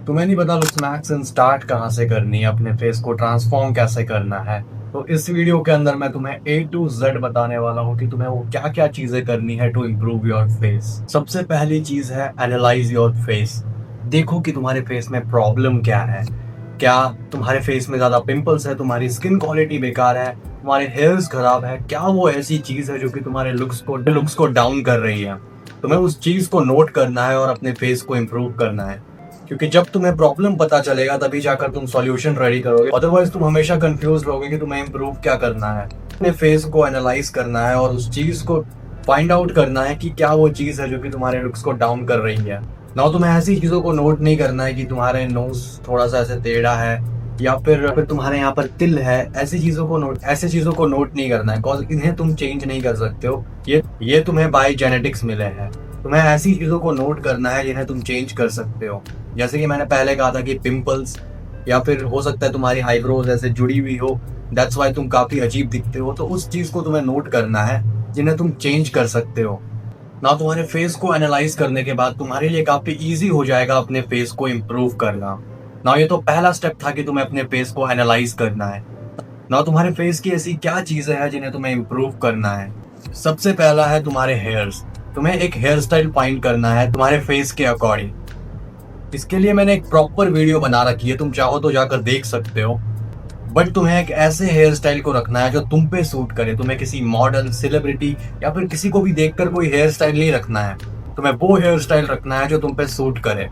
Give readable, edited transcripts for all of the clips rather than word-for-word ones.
तुम्हें नहीं पता लुक्स मैक्स स्टार्ट कहाँ से करनी है, अपने फेस को ट्रांसफॉर्म कैसे करना है। तो इस वीडियो के अंदर मैं तुम्हें A to Z बताने वाला हूँ कि तुम्हें वो क्या क्या चीजें करनी है टू इम्प्रूव योर फेस। सबसे पहली चीज है एनालाइज योर फेस। देखो कि तुम्हारे फेस में प्रॉब्लम क्या है। क्या तुम्हारे फेस में ज्यादा पिंपल्स है, तुम्हारी स्किन क्वालिटी बेकार है, तुम्हारे हेयर्स खराब है, क्या वो ऐसी चीज है जो कि तुम्हारे लुक्स को डाउन कर रही है। तुम्हें उस चीज को नोट करना है और अपने फेस को इम्प्रूव करना है, क्योंकि जब तुम्हें प्रॉब्लम पता चलेगा तभी जाकर तुम सॉल्यूशन रेडी करोगे। अदरवाइज तुम हमेशा कंफ्यूज रहोगे कि तुम्हें इम्प्रूव क्या करना है। अपने फेस को एनालाइज करना है और उस चीज को फाइंड आउट करना है कि क्या वो चीज है जो कि तुम्हारे लुक्स को डाउन कर रही है। ना तुम्हें ऐसी चीजों को नोट नहीं करना है कि तुम्हारे नोज थोड़ा सा ऐसे टेढ़ा है या फिर तुम्हारे यहाँ पर तिल है। ऐसी चीजों को नोट नहीं करना है, बिकॉज इन्हें तुम चेंज नहीं कर सकते हो। ये तुम्हें बाय जेनेटिक्स मिले हैं। तुम्हें ऐसी चीजों को नोट करना है जिन्हें तुम चेंज कर सकते हो। जैसे कि मैंने पहले कहा था कि पिंपल्स, या फिर हो सकता है तुम्हारी आईब्रोज ऐसे जुड़ी हुई हो, दैट्स वाई तुम काफी अजीब दिखते हो। तो उस चीज को तुम्हें नोट करना है जिन्हें तुम चेंज कर सकते हो। ना तुम्हारे फेस को एनालाइज करने के बाद तुम्हारे लिए काफी इजी हो जाएगा अपने फेस को इम्प्रूव करना। ना ये तो पहला स्टेप था कि तुम्हें अपने फेस को एनालाइज करना है। ना तुम्हारे फेस की ऐसी क्या चीजें हैं जिन्हें तुम्हें इम्प्रूव करना है। सबसे पहला है तुम्हारे हेयर्स। तुम्हें एक हेयर स्टाइल फाइंड करना है तुम्हारे फेस के अकॉर्डिंग। इसके लिए मैंने एक प्रॉपर वीडियो बना रखी है, तुम चाहो तो जाकर देख सकते हो। बट तुम्हें एक ऐसे हेयर स्टाइल को रखना है जो तुम पे सूट करे। तुम्हें किसी मॉडल, सेलिब्रिटी या फिर किसी को भी देखकर कोई हेयर स्टाइल नहीं रखना है। तुम्हें वो हेयर स्टाइल रखना है जो तुम पे सूट करे।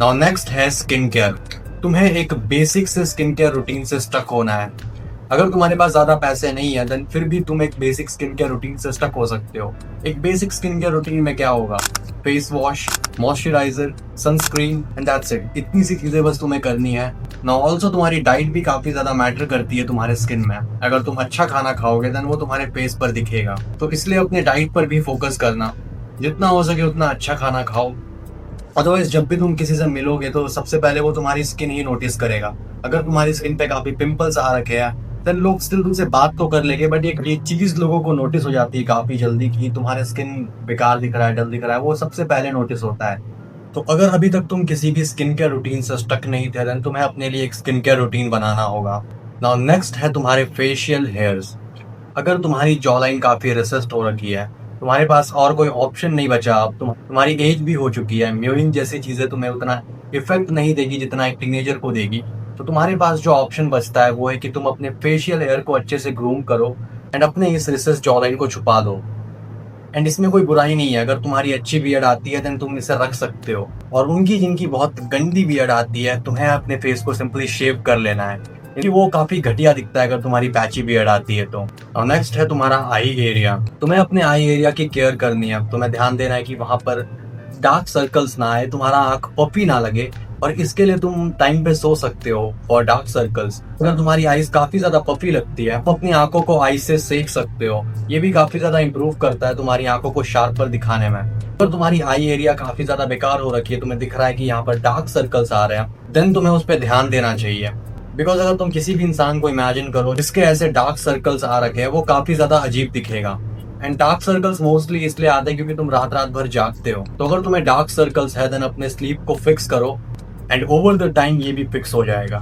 नाउ नेक्स्ट है स्किन केयर। तुम्हें एक बेसिक से स्किन केयर रूटीन से स्टक होना है। अगर तुम्हारे पास ज्यादा पैसे नहीं है देन फिर भी तुम एक बेसिक स्किन केयर रूटीन से स्टक हो सकते हो। एक बेसिक स्किन केयर रूटीन में क्या होगा? Face wash, moisturiser, sunscreen and that's it. इतनी सी चीजें बस तुम्हें करनी है। नाउ ऑल्सो तुम्हारी डाइट भी काफी ज्यादा मैटर करती है तुम्हारे स्किन में। अगर तुम अच्छा खाना खाओगे देन वो तुम्हारे फेस पर दिखेगा। तो इसलिए अपने डाइट पर भी फोकस करना। जितना हो सके उतना अच्छा खाना खाओ। अदरवाइज जब भी तुम किसी से मिलोगे तो सबसे पहले वो तुम्हारी स्किन ही नोटिस करेगा। अगर तुम्हारी स्किन पे काफी पिंपल्स आ रखे हैं देन लोग स्टिल तुमसे बात तो कर लेंगे, बट ये चीज लोगों को नोटिस हो जाती है काफी जल्दी कि तुम्हारे स्किन बेकार दिख रहा है, डल दिख रहा है। वो सबसे पहले नोटिस होता है। तो अगर अभी तक तुम किसी भी स्किन केयर रूटीन से स्टक नहीं थे देन तुम्हें अपने लिए एक स्किन केयर रूटीन बनाना होगा। नाउ नेक्स्ट है तुम्हारे फेशियल हेयर्स। अगर तुम्हारी जॉ लाइन काफी रिसेस्ड हो रखी है, तुम्हारे पास और कोई ऑप्शन नहीं बचा, अब तुम्हारी एज भी हो चुकी है, म्यूइंग जैसी चीजें तुम्हें उतना इफेक्ट नहीं देगी जितना एक टीनेजर को देगी, तो तुम्हारे पास जो ऑप्शन बचता है वो है कि तुम अपने फेशियल हेयर को अच्छे से ग्रूम करो एंड अपने इस रिसेस्ड जॉ लाइन को छुपा दो। एंड इसमें कोई बुराई नहीं है। अगर तुम्हारी अच्छी बियर्ड आती है देन तुम इसे रख सकते हो, और उनकी जिनकी बहुत गंदी बियर्ड आती है तुम्हें अपने फेस को सिंपली शेव कर लेना है, क्योंकि वो काफी घटिया दिखता है अगर तुम्हारी पैची बियर्ड आती है तो। और नेक्स्ट है तुम्हारा आई एरिया। तुम्हें अपने आई एरिया की केयर करनी है। तुम्हें ध्यान देना है कि वहां पर डार्क सर्कल्स ना आए, तुम्हारा आंख पफी ना लगे, और इसके लिए तुम टाइम पे सो सकते हो फॉर डार्क सर्कल्स। अगर तुम्हारी आईज काफी ज्यादा पफी लगती है तो अपनी आंखों को आईज से सेक सकते हो। ये भी काफी ज्यादा इंप्रूव करता है तुम्हारी आंखों को शार्पर दिखाने में। अगर तुम्हारी आई एरिया काफी ज्यादा बेकार हो रखी है, तुम्हें दिख रहा है कि यहाँ पर डार्क सर्कल्स आ रहे हैं, देन तुम्हें उस पर ध्यान देना चाहिए। बिकॉज अगर तुम किसी भी इंसान को इमेजिन करो जिसके ऐसे डार्क सर्कल्स आ रखे हैं, वो काफी ज्यादा अजीब दिखेगा। एंड डार्क सर्कल्स मोस्टली इसलिए आते हैं क्योंकि तुम रात रात भर जागते हो। तो अगर तुम्हें डार्क सर्कल्स है देन अपने स्लीप को फिक्स करो एंड ओवर द टाइम ये भी फिक्स हो जाएगा।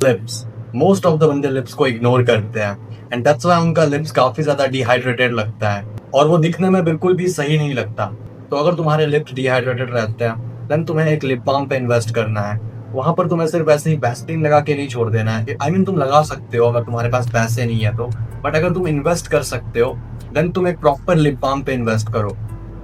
लिप्स, मोस्ट ऑफ द बंदे लिप्स को इग्नोर करते हैं एंड दैट्स व्हाई उनका लिप्स काफी ज्यादा डिहाइड्रेटेड लगता है और वो दिखने में बिल्कुल भी सही नहीं लगता। तो अगर तुम्हारे लिप्स डिहाइड्रेटेड रहते हैं देन तुम्हें एक लिप बाम पे इन्वेस्ट करना है। वहां पर तुम्हें सिर्फ ऐसे ही वैसलीन लगा के नहीं छोड़ देना है। आई मीन तुम लगा सकते हो अगर तुम्हारे पास पैसे नहीं है तो, बट अगर तुम इन्वेस्ट कर सकते हो देन तुम एक प्रॉपर लिप बाम पे इन्वेस्ट करो।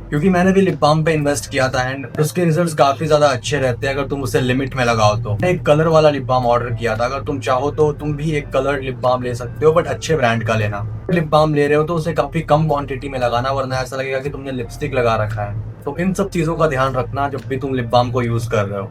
क्योंकि मैंने भी लिप बाम पे इन्वेस्ट किया था एंड उसके रिजल्ट्स काफी ज्यादा अच्छे रहते हैं अगर तुम उसे लिमिट में लगाओ तो। मैंने एक कलर वाला लिप बाम ऑर्डर किया था। अगर तुम चाहो तो तुम भी एक कलर लिप बाम ले सकते हो, बट अच्छे ब्रांड का लेना। लिप बाम ले रहे हो तो उसे काफी कम क्वांटिटी में लगाना, वरना ऐसा लगेगा कि तुमने लिपस्टिक लगा रखा है। तो इन सब चीजों का ध्यान रखना जब भी तुम लिप बाम को यूज कर रहे हो।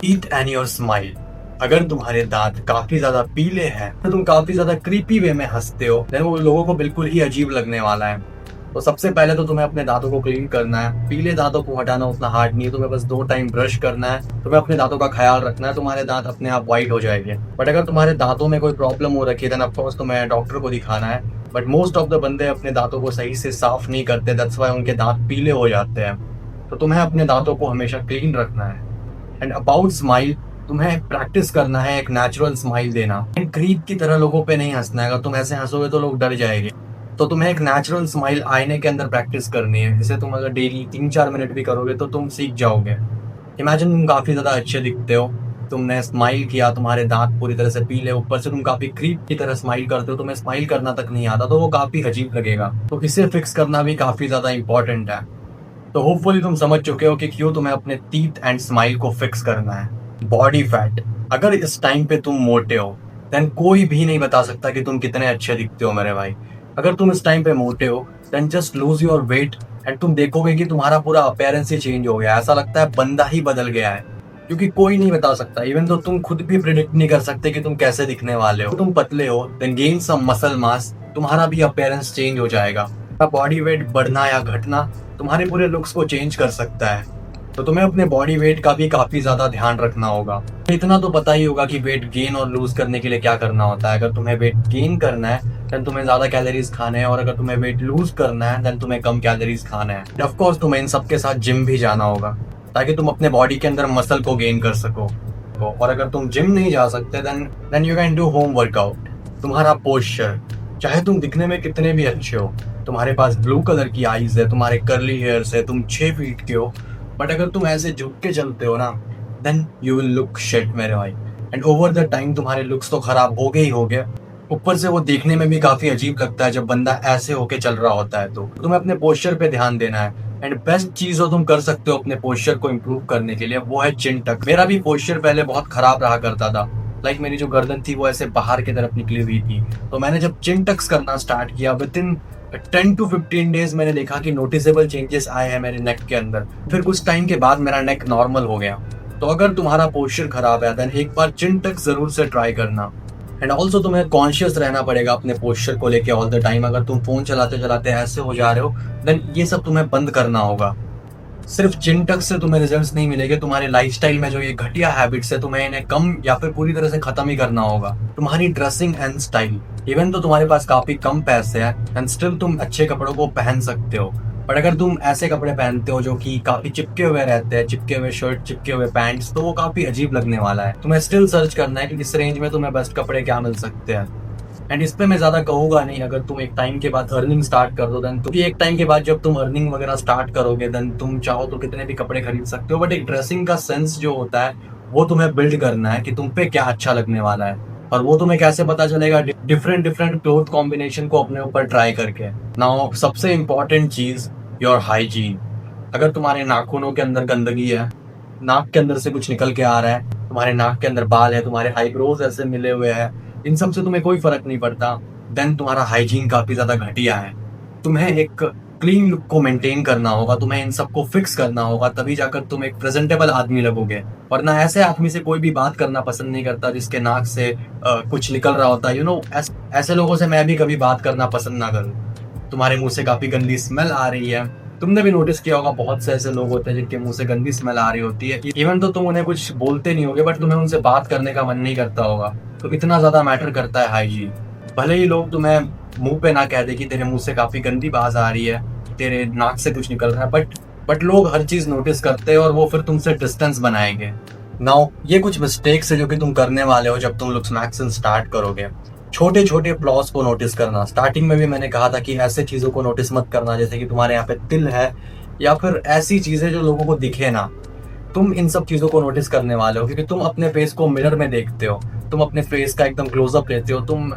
Eat and your smile. अगर तुम्हारे दांत काफी ज्यादा पीले हैं तो तुम काफी ज्यादा क्रीपी वे में हंसते हो, देन वो लोगों को बिल्कुल ही अजीब लगने वाला है। तो सबसे पहले तो तुम्हें अपने दांतों को क्लीन करना है। पीले दांतों को हटाना उतना हार्ड नहीं है, तुम्हें बस 2 टाइम ब्रश करना है। तुम्हें अपने दांतों का ख्याल रखना है, तुम्हारे दांत अपने आप व्हाइट हो जाएंगे। बट अगर तुम्हारे दांतों में कोई प्रॉब्लम हो रखी है देन ऑफ कोर्स तुम्हें डॉक्टर को दिखाना है। बट मोस्ट ऑफ द बंदे अपने दांतों को सही से साफ नहीं करते, दैट्स व्हाई उनके दांत पीले हो जाते हैं। तो तुम्हें अपने दांतों को हमेशा क्लीन रखना है। एंड अबाउट स्माइल, तुम्हें प्रैक्टिस करना है एक नेचुरल स्माइल देना एंड क्रीप की तरह लोगों पे नहीं हंसना है। अगर तुम ऐसे हंसोगे तो लोग डर जाएंगे। तो तुम्हें एक नेचुरल स्माइल आईने के अंदर प्रैक्टिस करनी है, जिसे तुम अगर डेली 3-4 मिनट भी करोगे तो तुम सीख जाओगे। इमेजिन तुम काफी ज्यादा अच्छे दिखते हो, तुमने स्माइल किया, तुम्हारे दांत पूरी तरह से पीले, ऊपर से तुम काफी क्रीप की तरह स्माइल करते हो, तुम्हें स्माइल करना तक नहीं आता, तो वो काफी अजीब लगेगा। तो इसे फिक्स करना भी काफी ज्यादा इंपॉर्टेंट है। तो होपफुली तुम समझ चुके हो कि क्यों तुम्हें अपने टीथ एंड स्माइल को फिक्स करना है। बॉडी फैट, अगर इस टाइम पे तुम मोटे हो देन कोई भी नहीं बता सकता कि तुम कितने अच्छे दिखते हो मेरे भाई। अगर तुम इस टाइम पे मोटे हो then just lose your weight and तुम देखोगे कि तुम्हारा पूरा अपीयरेंस ही चेंज हो गया। ऐसा लगता है बंदा ही बदल गया है, क्योंकि कोई नहीं बता सकता। इवन तो तुम खुद भी प्रिडिक्ट नहीं कर सकते कि तुम कैसे दिखने वाले हो। तुम पतले हो then gain some muscle mass, तुम्हारा भी अपीयरेंस चेंज हो जाएगा। बॉडी वेट बढ़ना या घटना तुम्हारे पूरे लुक्स को चेंज कर सकता है। तो तुम्हें अपने बॉडी वेट का भी काफी ज्यादा ध्यान रखना होगा। इतना तो पता ही होगा कि वेट गेन और लूज करने के लिए क्या करना होता है। अगर तुम्हें वेट गेन करना है देन तुम्हें ज्यादा कैलोरीज खाने हैं, और अगर तुम्हें वेट लूज करना है देन तुम्हें कम कैलोरीज खाना है। ऑफ कोर्स तुम्हें इन सबके साथ जिम भी जाना होगा ताकि तुम अपने बॉडी के अंदर मसल को गेन कर सको। और अगर तुम जिम नहीं जा सकते then you can do home workout. तुम्हारा पोस्चर, चाहे तुम दिखने में कितने भी अच्छे हो, तुम्हारे पास ब्लू कलर की आईज है, तुम्हारे कर्ली हेयर्स है, तुम 6 फीट के हो, बट अगर तुम ऐसे झुक के चलते हो ना then you will look shit मेरे भाई। एंड ओवर द टाइम तुम्हारे लुक्स तो खराब हो गए ही हो गए, ऊपर से वो देखने में भी काफी अजीब लगता है जब बंदा ऐसे होके चल रहा होता है। तो तुम्हें अपने पोस्चर पे ध्यान देना है। एंड बेस्ट चीज जो तुम कर सकते हो अपने पोस्चर को इम्प्रूव करने के लिए वो है चिन टक। मेरा भी पोस्चर पहले बहुत खराब रहा करता था, लाइक मेरी जो गर्दन थी वो ऐसे बाहर की तरफ निकली हुई थी। तो मैंने जब चिन टक्स करना स्टार्ट किया विद इन 10 to 15 डेज मैंने देखा कि नोटिसेबल चेंजेस आए हैं मेरे नेक के अंदर। फिर कुछ टाइम के बाद मेरा नेक नॉर्मल हो गया। तो अगर तुम्हारा पोस्चर खराब है देन एक बार चिन टक्स जरूर से ट्राई करना। एंड ऑल्सो तुम्हें कॉन्शियस रहना पड़ेगा अपने पोस्चर को लेके ऑल द टाइम। अगर तुम फोन चलाते चलाते ऐसे हो जा रहे हो देन ये सब तुम्हें बंद करना होगा। सिर्फ चिन टक्स से तुम्हें रिजल्ट्स नहीं मिलेंगे, तुम्हारे लाइफस्टाइल में जो ये घटिया हैबिट्स है तुम्हें इन्हें कम या फिर पूरी तरह से खत्म ही करना होगा। तुम्हारी ड्रेसिंग एंड स्टाइल, इवन तो तुम्हारे पास काफी कम पैसे हैं एंड स्टिल तुम अच्छे कपड़ों को पहन सकते हो, बट अगर तुम ऐसे कपड़े पहनते हो जो कि काफी चिपके हुए रहते हैं, चिपके हुए शर्ट, चिपके हुए पैंट्स, तो वो काफी अजीब लगने वाला है। तुम्हें स्टिल सर्च करना है कि इस रेंज में तुम्हें बेस्ट कपड़े क्या मिल सकते हैं। एंड इस पे मैं ज्यादा कहूंगा नहीं। अगर तुम एक टाइम के बाद अर्निंग स्टार्ट कर दो देन तो एक टाइम के बाद जब तुम अर्निंग वगैरह स्टार्ट करोगे देन तुम चाहो तो कितने भी कपड़े खरीद सकते हो, बट एक ड्रेसिंग का सेंस जो होता है वो तुम्हें बिल्ड करना है कि तुम पे क्या अच्छा लगने वाला है। और वो तुम्हें कैसे पता चलेगा? डिफरेंट डिफरेंट क्लोथ कॉम्बिनेशन को अपने ऊपर ट्राई करके। नाउ सबसे इंपॉर्टेंट चीज, योर हाइजीन। अगर तुम्हारे नाखूनों के अंदर गंदगी है, नाक के अंदर से कुछ निकल के आ रहा है, तुम्हारे नाक के अंदर बाल है, तुम्हारे आईब्रोज ऐसे मिले हुए हैं, इन सब से तुम्हें कोई फर्क नहीं पड़ता, देन तुम्हारा हाइजीन काफी ज्यादा घटिया है। तुम्हें एक क्लीन लुक को मेंटेन करना होगा, तुम्हें इन सबको फिक्स करना होगा, तभी जाकर तुम एक प्रेजेंटेबल आदमी लगोगे। वरना ऐसे आदमी से कोई भी बात करना पसंद नहीं करता जिसके नाक से कुछ निकल रहा होता है। यू नो, ऐसे लोगों से मैं भी कभी बात करना पसंद ना करूँ। तुम्हारे मुंह से काफी गंदी स्मेल आ रही है, तुमने भी नोटिस किया होगा बहुत से ऐसे लोग होते हैं जिनके मुंह से गंदी स्मेल आ रही होती है। इवन तो तुम उन्हें कुछ बोलते नहीं होगे बट तुम्हें उनसे बात करने का मन नहीं करता होगा। तो इतना ज्यादा मैटर करता है हाइजीन। भले ही लोग तुम्हें मुंह पे ना कह दे कि तेरे मुंह से काफी गंदी बाज आ रही है, तेरे नाक से कुछ निकल रहा है, बट लोग हर चीज नोटिस करते हैं और वो फिर तुमसे डिस्टेंस बनाएंगे। नाउ ये कुछ मिस्टेक्स है जो कि तुम करने वाले हो जब तुम लुक्स मैक्सिन स्टार्ट करोगे। छोटे छोटे फ्लॉस को नोटिस करना। स्टार्टिंग में भी मैंने कहा था कि ऐसे चीजों को नोटिस मत करना जैसे कि तुम्हारे यहाँ पे तिल है या फिर ऐसी चीजें जो लोगों को दिखे ना। तुम इन सब चीजों को नोटिस करने वाले हो क्योंकि तुम अपने फेस को मिरर में देखते हो, तुम अपने फेस का एकदम क्लोजअप लेते हो, तुम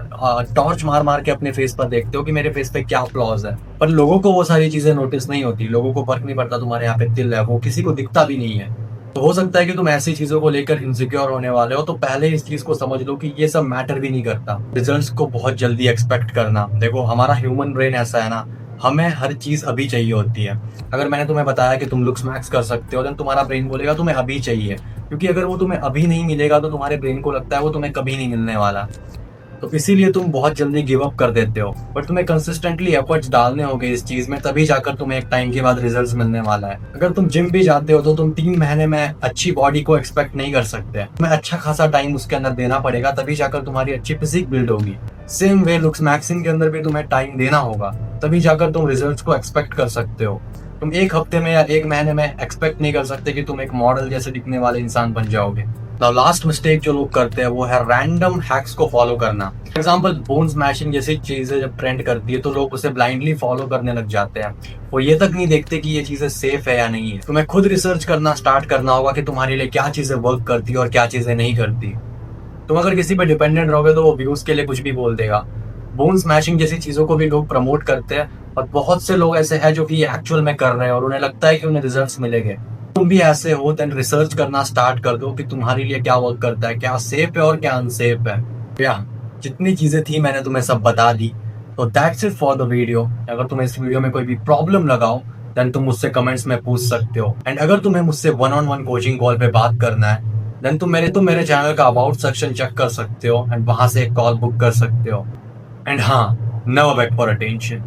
टॉर्च मार मार के अपने फेस पर देखते हो कि मेरे फेस पे क्या फ्लॉज है। पर लोगों को वो सारी चीजें नोटिस नहीं होती, लोगों को फर्क नहीं पड़ता तुम्हारे यहाँ पे तिल है, वो किसी को दिखता भी नहीं है। तो हो सकता है कि तुम ऐसी चीजों को लेकर इनसिक्योर होने वाले हो, तो पहले इस चीज को समझ लो कि ये सब मैटर भी नहीं करता। रिजल्ट्स को बहुत जल्दी एक्सपेक्ट करना। देखो हमारा ह्यूमन ब्रेन ऐसा है ना, हमें हर चीज अभी चाहिए होती है। अगर मैंने तुम्हें बताया कि तुम लुक्स मैक्स कर सकते हो देन तुम्हारा ब्रेन बोलेगा तुम्हें अभी चाहिए, क्योंकि अगर वो तुम्हें अभी नहीं मिलेगा तो तुम्हारे ब्रेन को लगता है वो तुम्हें कभी नहीं मिलने वाला। तो इसीलिए तुम बहुत जल्दी गिव अप कर देते हो। बट तुम्हें कंसिस्टेंटली एफर्ट्स डालने होंगे इस चीज में, तभी जाकर तुम्हें एक टाइम के बाद रिजल्ट्स मिलने वाला है। अगर तुम जिम भी जाते हो तो तुम 3 महीने में अच्छी बॉडी को एक्सपेक्ट नहीं कर सकते। तुम्हें अच्छा खासा टाइम उसके अंदर देना पड़ेगा, तभी जाकर तुम्हारी अच्छी फिजिक बिल्ड होगी। सेम वे लुक्स मैक्सिन के अंदर भी तुम्हें टाइम देना होगा, तभी जाकर तुम रिजल्ट्स को एक्सपेक्ट कर सकते हो। तुम एक हफ्ते में या एक महीने में एक्सपेक्ट नहीं कर सकते कि तुम एक मॉडल जैसे दिखने वाले इंसान बन जाओगे। नाउ लास्ट मिस्टेक जो लोग करते हैं वो है रैंडम हैक्स को फॉलो करना। फॉर एग्जाम्पल बोन स्मैशिंग जैसी चीजें जब ट्रेंड करती है तो लोग उसे ब्लाइंडली फॉलो करने लग जाते हैं। वो ये तक नहीं देखते कि ये चीजें सेफ है या नहीं है। तुम्हें खुद रिसर्च करना स्टार्ट करना होगा कि तुम्हारे लिए क्या चीजें वर्क करती है और क्या चीजें नहीं करती। तुम अगर किसी पे डिपेंडेंट रहोगे तो वो व्यूज के लिए कुछ भी बोल देगा। बोन स्मैशिंग जैसी चीजों को भी लोग प्रमोट करते हैं और बहुत से लोग ऐसे हैं जो कि ये एक्चुअल में कर रहे हैं और उन्हें लगता है कि उन्हें रिजल्ट्स मिलेंगे। तुम भी ऐसे हो देन रिसर्च करना स्टार्ट कर दो कि तुम्हारे लिए क्या वर्क करता है, क्या सेफ है और क्या अनसेफ है। या जितनी चीजें थी मैंने तुम्हें सब बता दी। तो that's it for the video. अगर तुम्हें इस वीडियो में कोई भी प्रॉब्लम लगाओ देन तुम मुझसे कमेंट्स में पूछ सकते हो। एंड अगर तुम्हें मुझसे one on one coaching call पे बात करना है देन तुम मेरे चैनल का अबाउट सेक्शन चेक कर सकते हो एंड वहां से एक कॉल बुक कर सकते हो। एंड हाँ, never beg for attention.